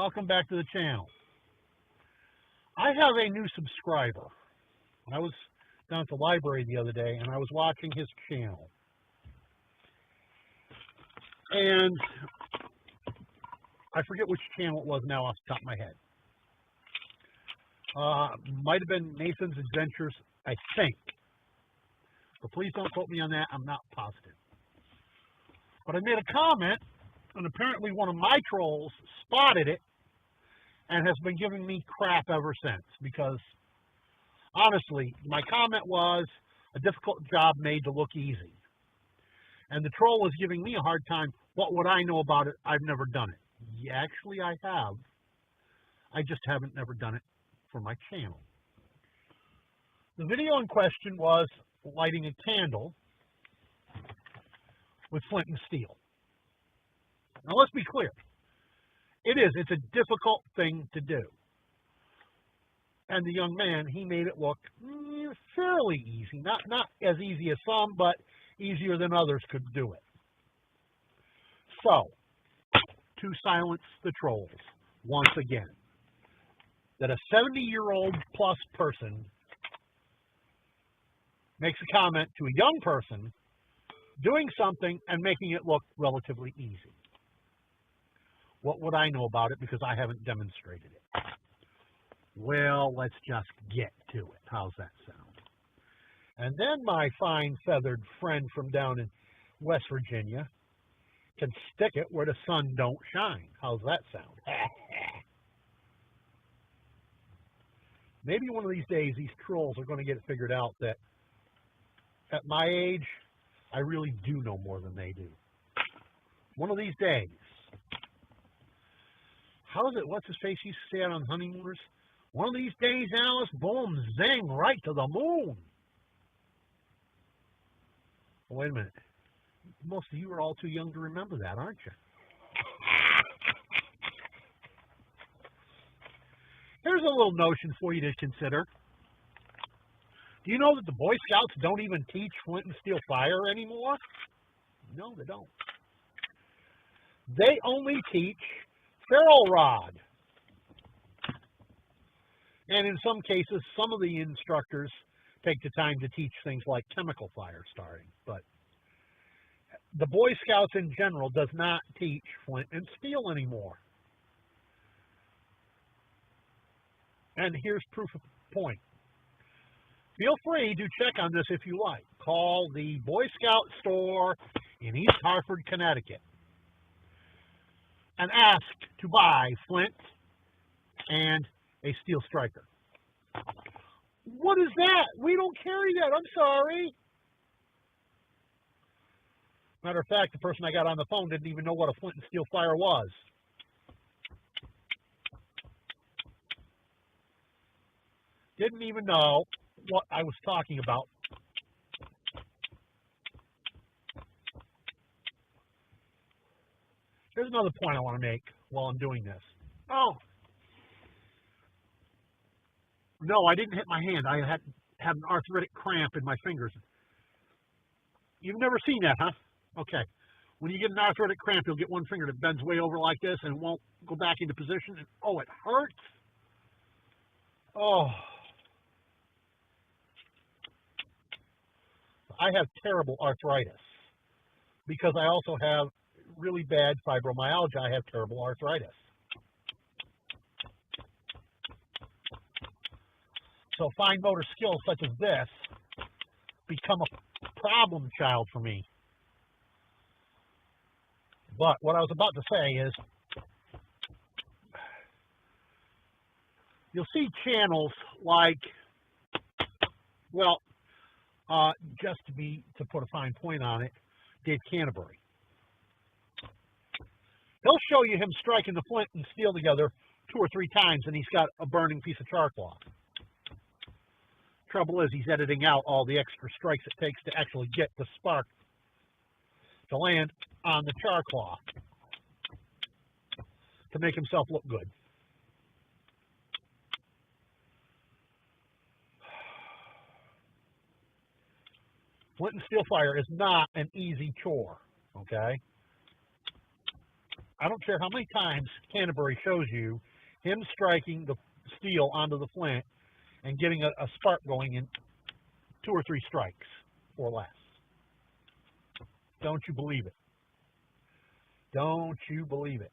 welcome back to the channel. I have a new subscriber. I was down at the library the other day and I was watching his channel. And I forget which channel it was now off the top of my head. Might have been Nathan's Adventures, I think. But please don't quote me on that, I'm not positive. But I made a comment, and apparently one of my trolls spotted it and has been giving me crap ever since. Because, honestly, my comment was a difficult job made to look easy. And the troll was giving me a hard time. What would I know about it? I've never done it. Yeah, actually, I have. I just haven't never done it for my channel. The video in question was lighting a candle with flint and steel. Now let's be clear. It's a difficult thing to do. And the young man, he made it look fairly easy. Not as easy as some, but easier than others could do it. So, to silence the trolls, once again, that a 70-year-old plus person makes a comment to a young person doing something and making it look relatively easy. What would I know about it because I haven't demonstrated it? Well, let's just get to it. How's that sound? And then my fine feathered friend from down in West Virginia can stick it where the sun don't shine. How's that sound? Maybe one of these days these trolls are going to get it figured out that at my age, I really do know more than they do. One of these days. How's it? What's his face used to say it on honeymooners? One of these days, Alice, boom, zing, right to the moon. Well, wait a minute. Most of you are all too young to remember that, aren't you? Here's a little notion for you to consider. Do you know that the Boy Scouts don't even teach flint and steel fire anymore? No, they don't. They only teach ferro rod. And in some cases, some of the instructors take the time to teach things like chemical fire starting. But the Boy Scouts in general does not teach flint and steel anymore. And here's proof of the point. Feel free to check on this if you like. Call the Boy Scout store in East Hartford, Connecticut, and ask to buy flint and a steel striker. What is that? We don't carry that. I'm sorry. Matter of fact, the person I got on the phone didn't even know what a flint and steel fire was. Didn't even know what I was talking about. Here's another point I want to make while I'm doing this. Oh. No, I didn't hit my hand. I had an arthritic cramp in my fingers. You've never seen that, huh? Okay. When you get an arthritic cramp, you'll get one finger that bends way over like this and won't go back into position. And, oh, it hurts. Oh. I have terrible arthritis because I also have really bad fibromyalgia. I have terrible arthritis. So fine motor skills such as this become a problem child for me. But what I was about to say is, you'll see channels like, well, just to put a fine point on it, Dave Canterbury. He'll show you him striking the flint and steel together 2 or 3 times, and he's got a burning piece of char cloth. Trouble is, he's editing out all the extra strikes it takes to actually get the spark to land on the char cloth to make himself look good. Flint and steel fire is not an easy chore, okay? I don't care how many times Canterbury shows you him striking the steel onto the flint and getting a spark going in 2 or 3 strikes or less. Don't you believe it? Don't you believe it?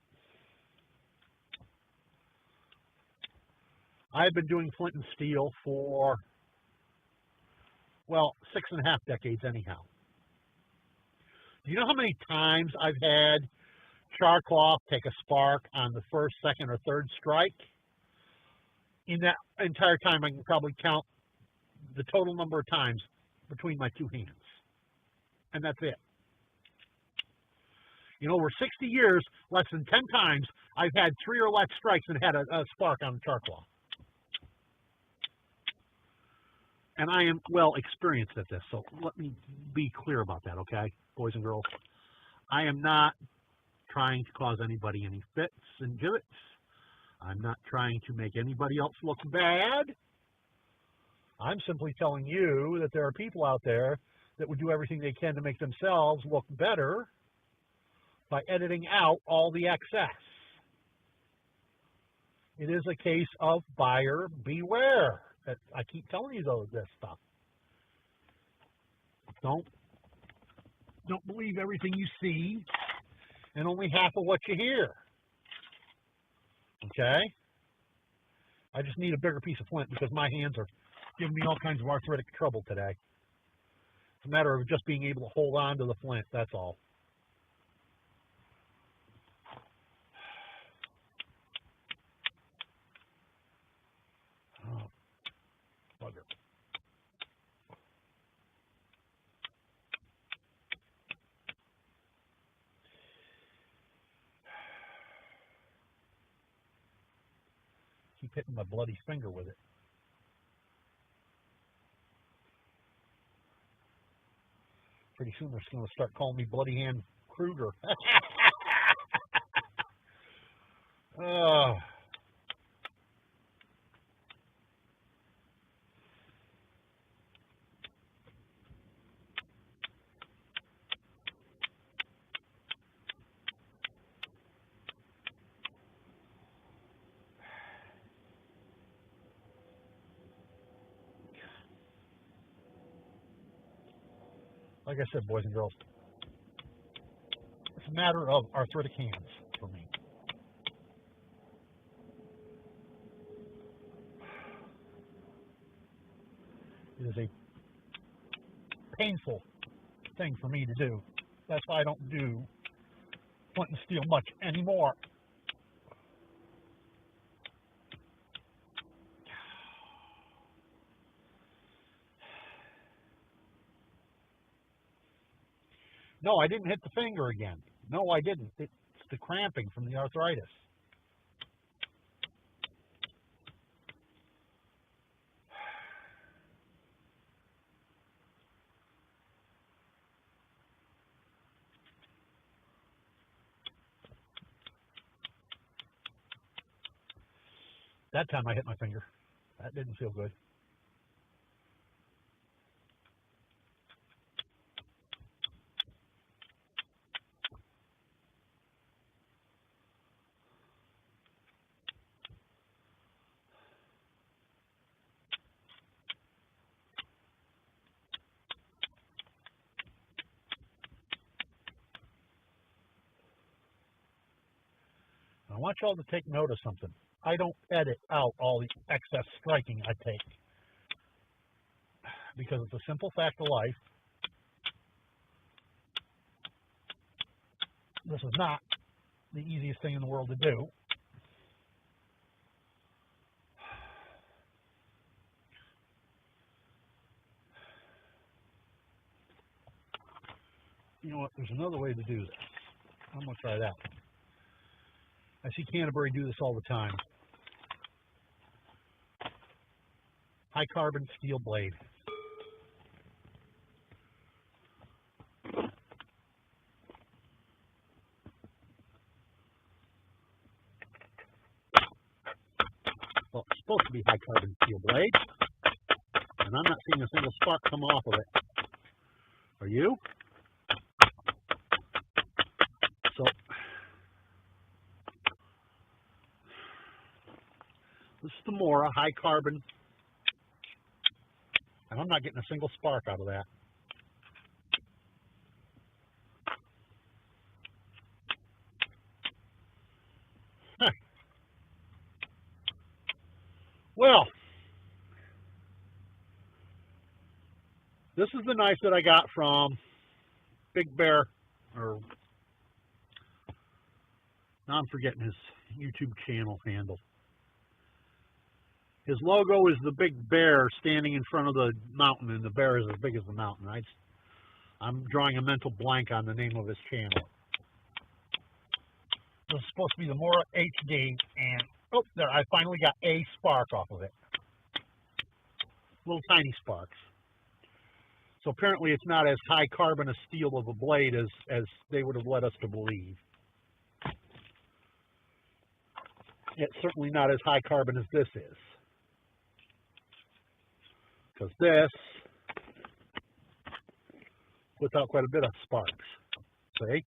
I've been doing flint and steel for, well, 6.5 decades anyhow. Do you know how many times I've had char cloth take a spark on the first, second, or third strike? In that entire time, I can probably count the total number of times between my 2 hands. And that's it. In over 60 years, less than 10 times, I've had 3 or less strikes and had a spark on the char cloth. And I am well experienced at this, so let me be clear about that, okay, boys and girls? I am not trying to cause anybody any fits and gibbets. I'm not trying to make anybody else look bad. I'm simply telling you that there are people out there that would do everything they can to make themselves look better by editing out all the excess. It is a case of buyer beware. I keep telling you this stuff. Don't believe everything you see and only half of what you hear. Okay? I just need a bigger piece of flint because my hands are giving me all kinds of arthritic trouble today. It's a matter of just being able to hold on to the flint, that's all. Oh, bugger. Keep hitting my bloody finger with it. Pretty soon they're going to start calling me Bloody Hand Kruger. Oh. Like I said, boys and girls, it's a matter of arthritic hands for me. It is a painful thing for me to do. That's why I don't do flint and steel much anymore. No, I didn't hit the finger again. No, I didn't. It's the cramping from the arthritis. That time I hit my finger. That didn't feel good. I want you all to take note of something. I don't edit out all the excess striking I take because it's a simple fact of life. This is not the easiest thing in the world to do. You know what? There's another way to do this. I'm going to try that. I see Canterbury do this all the time. High carbon steel blade. Well, it's supposed to be high carbon steel blade, and I'm not seeing a single spark come off of it. Are you? So This is the Mora high carbon, and I'm not getting a single spark out of that. Huh. Well, this is the knife that I got from Big Bear, or now I'm forgetting his YouTube channel handle. His logo is the big bear standing in front of the mountain, and the bear is as big as the mountain. I'm drawing a mental blank on the name of his channel. This is supposed to be the Mora HD, and oh, there, I finally got a spark off of it. Little tiny sparks. So apparently it's not as high carbon a steel of a blade as they would have led us to believe. It's certainly not as high carbon as this is. Because this puts out quite a bit of sparks, see?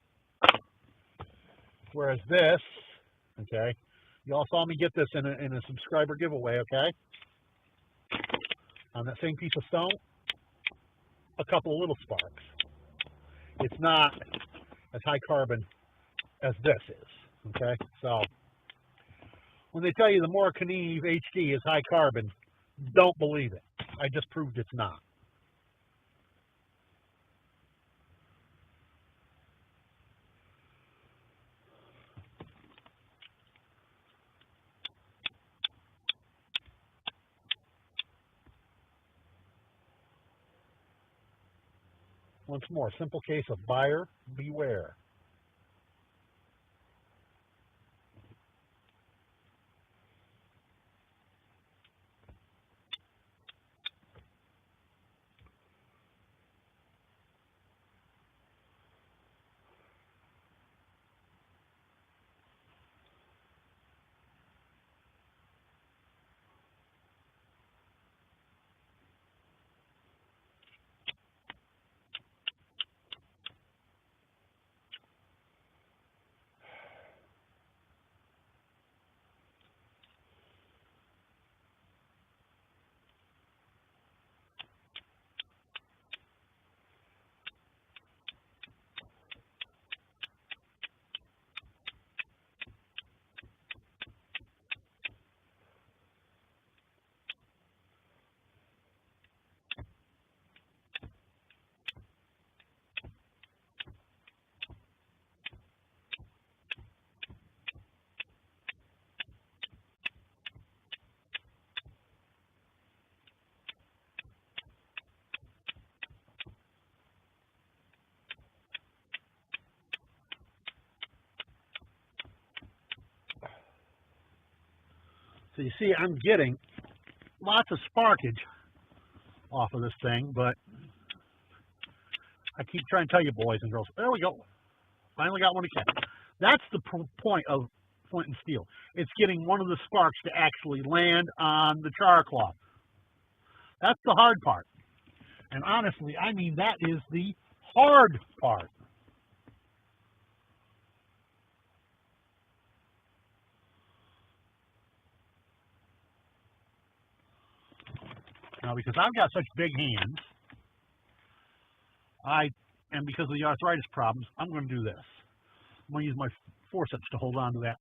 Whereas this, okay, you all saw me get this in a subscriber giveaway, okay? On that same piece of stone, a couple of little sparks. It's not as high carbon as this is, okay? So, when they tell you the Mora Kniv HD is high carbon, don't believe it. I just proved it's not. Once more, simple case of buyer beware. So you see, I'm getting lots of sparkage off of this thing, but I keep trying to tell you boys and girls, there we go. Finally got one to catch. That's the point of flint and steel. It's getting one of the sparks to actually land on the char cloth. That's the hard part. And honestly, I mean, that is the hard part. Now, because I've got such big hands, and because of the arthritis problems, I'm going to do this. I'm going to use my forceps to hold on to that.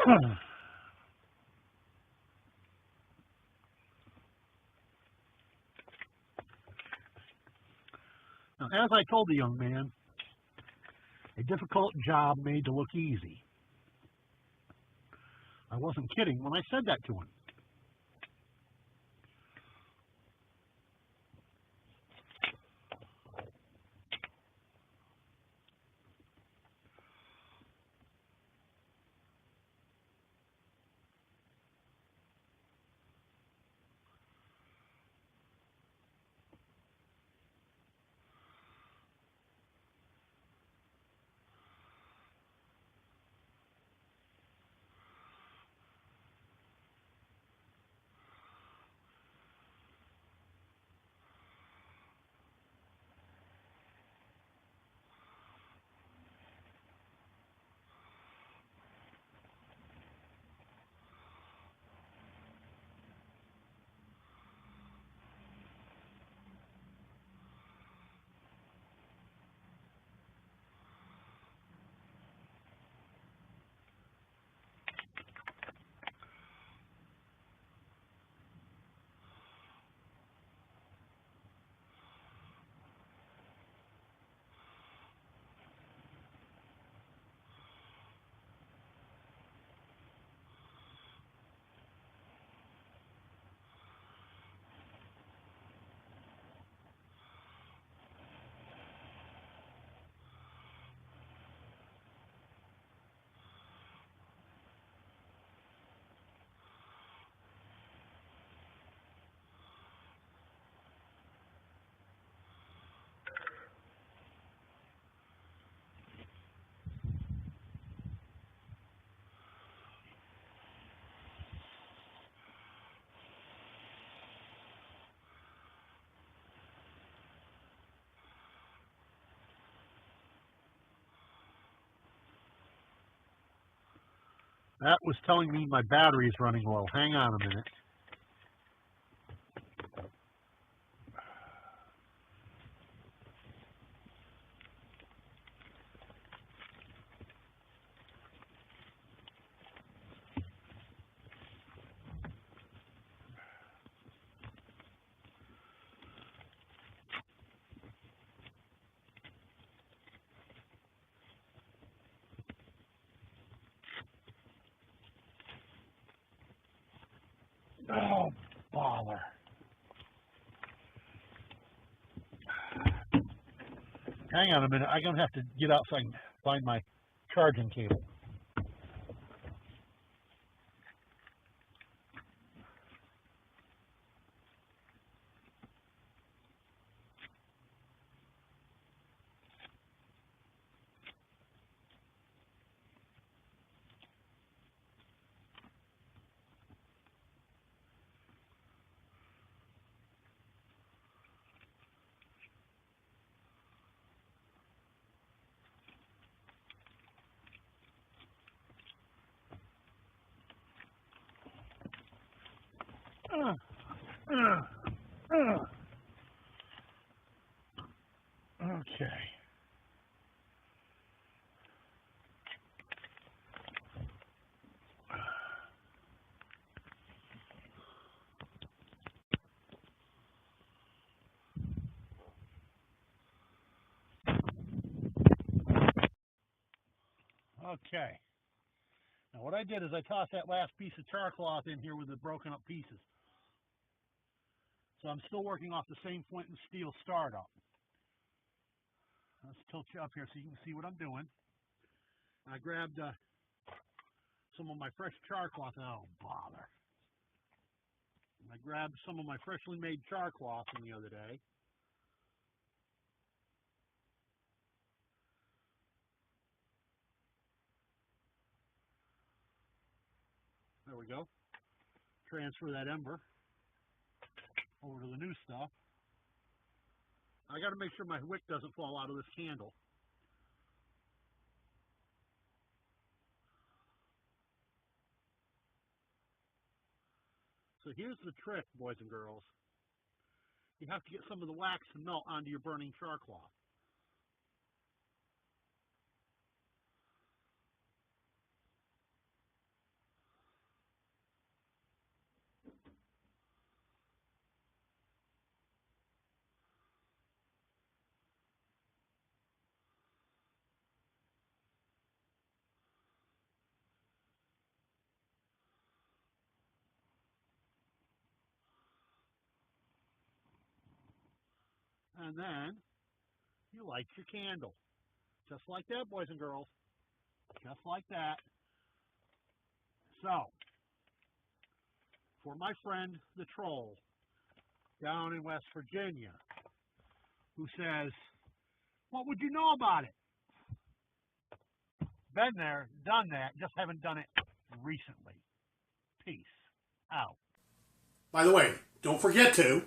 Now, as I told the young man, a difficult job made to look easy. I wasn't kidding when I said that to him. That was telling me my battery's running low. Hang on a minute. Oh, bother. Hang on a minute. I'm going to have to get outside and find my charging cable. Okay. Okay. Now what I did is I tossed that last piece of char cloth in here with the broken up pieces. So I'm still working off the same flint and steel startup. Let's tilt you up here so you can see what I'm doing. I grabbed some of my fresh char cloth. Oh, bother. I grabbed some of my freshly made char cloth from the other day. There we go. Transfer that ember over to the new stuff. I got to make sure my wick doesn't fall out of this candle. So here's the trick, boys and girls. You have to get some of the wax to melt onto your burning char cloth. and then you light your candle. Just like that, boys and girls. Just like that. So, for my friend the troll down in West Virginia, who says, what would you know about it? Been there, done that, just haven't done it recently. Peace out. By the way, don't forget to